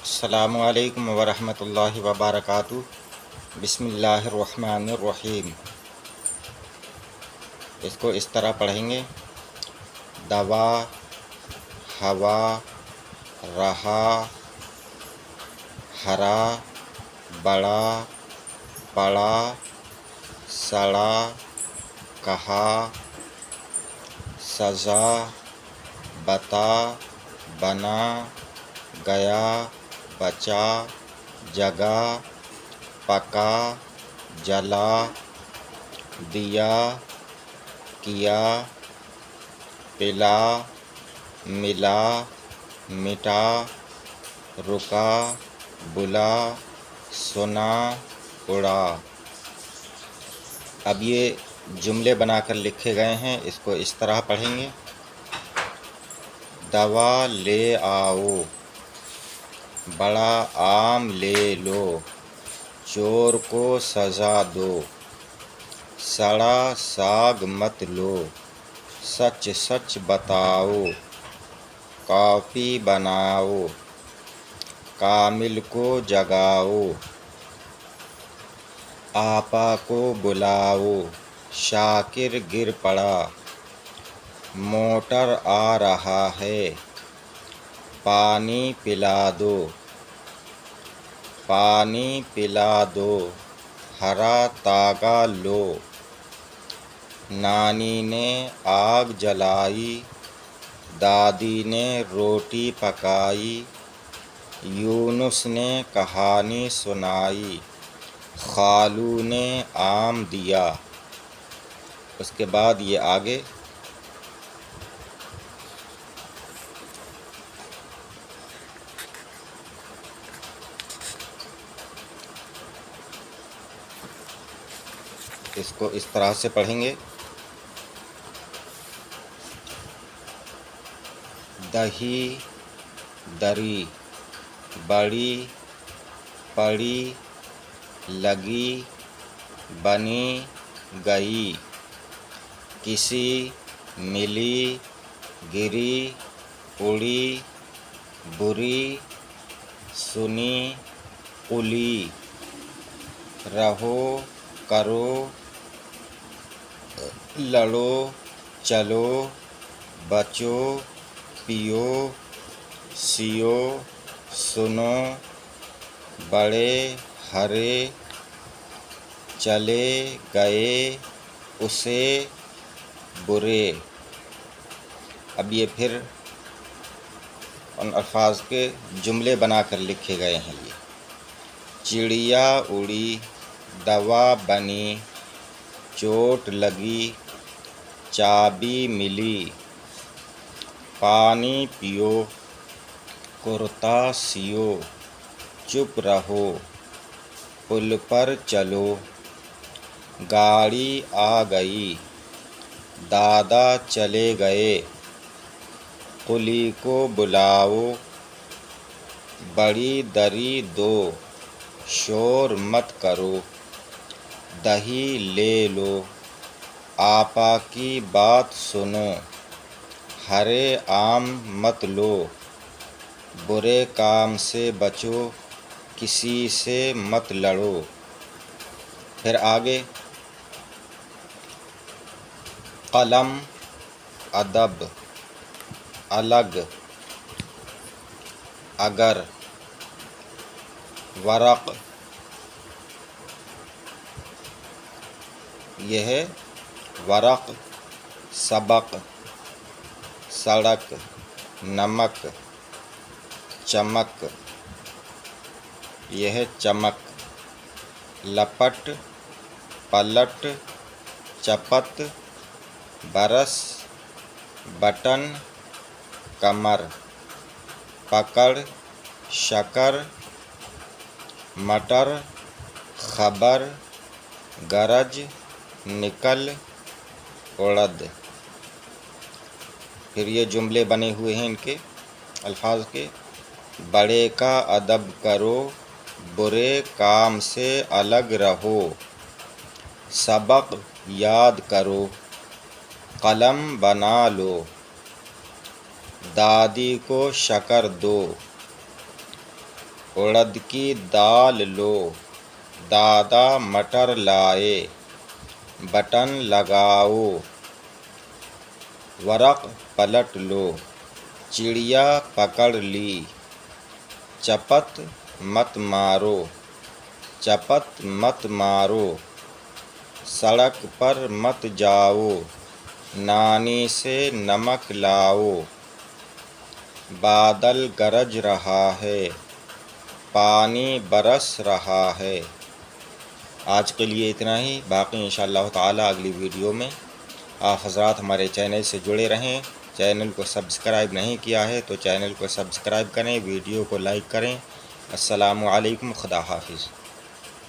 السلام علیکم ورحمۃ اللہ وبرکاتہ۔ بسم اللہ الرحمن الرحیم۔ اس کو اس طرح پڑھیں گے: دوا، ہوا، رہا، ہرا، بڑا، پڑا، سڑا، کہا، سزا، بتا، بنا، گیا، بچا، جگا، پکا، جلا، دیا، کیا، پلا، ملا، مٹا، رکا، بلا، سنا، اڑا۔ اب یہ جملے بنا کر لکھے گئے ہیں، اس کو اس طرح پڑھیں گے: دوا لے آؤ، بڑا آم لے لو، چور کو سزا دو، سڑا ساگ مت لو، سچ سچ بتاؤ، کافی بناؤ، کامل کو جگاؤ، آپا کو بلاؤ، شاکر گر پڑا، موٹر آ رہا ہے، پانی پلا دو، پانی پلا دو، ہرا تاگا لو، نانی نے آگ جلائی، دادی نے روٹی پکائی، یونس نے کہانی سنائی، خالو نے آم دیا۔ اس کے بعد یہ آگے اس کو اس طرح سے پڑھیں گے: دہی، دری، بڑی، پڑی، لگی، بنی، گئی، کسی، ملی، گری، اڑی، بری، سنی، قلی، رہو، کرو، لڑو، چلو، بچو، پیو، سیو، سنو، بڑے، ہرے، چلے گئے، اسے، برے۔ اب یہ پھر ان الفاظ کے جملے بنا کر لکھے گئے ہیں۔ یہ چڑیا اڑی، دوا بنی، چوٹ لگی، چابی ملی، پانی پیو، کرتا سیو، چپ رہو، پل پر چلو، گاڑی آ گئی، دادا چلے گئے، قلی کو بلاؤ، بڑی دری دو، شور مت کرو، دہی لے لو، آپا کی بات سنو، ہرے آم مت لو، برے کام سے بچو، کسی سے مت لڑو۔ پھر آگے قلم، ادب، الگ، اگر، ورق، یہ ہے ورق، سبق، سڑک، نمک، چمک، یہ ہے چمک، لپٹ، پلٹ، چپت، برس، بٹن، کمر، پکڑ، شکر، مٹر، خبر، گرج، نکل، اڑد۔ پھر یہ جملے بنے ہوئے ہیں ان کے الفاظ کے: بڑے کا ادب کرو، برے کام سے الگ رہو، سبق یاد کرو، قلم بنا لو، دادی کو شکر دو، اڑد کی دال لو، دادا مٹر لائے، بٹن لگاؤ، ورق پلٹ لو، چڑیا پکڑ لی، چپت مت مارو، چپت مت مارو، سڑک پر مت جاؤ، نانی سے نمک لاؤ، بادل گرج رہا ہے، پانی برس رہا ہے۔ آج کے لیے اتنا ہی، باقی انشاءاللہ تعالی اگلی ویڈیو میں آپ حضرات ہمارے چینل سے جڑے رہیں۔ چینل کو سبسکرائب نہیں کیا ہے تو چینل کو سبسکرائب کریں، ویڈیو کو لائک کریں۔ السلام علیکم، خدا حافظ۔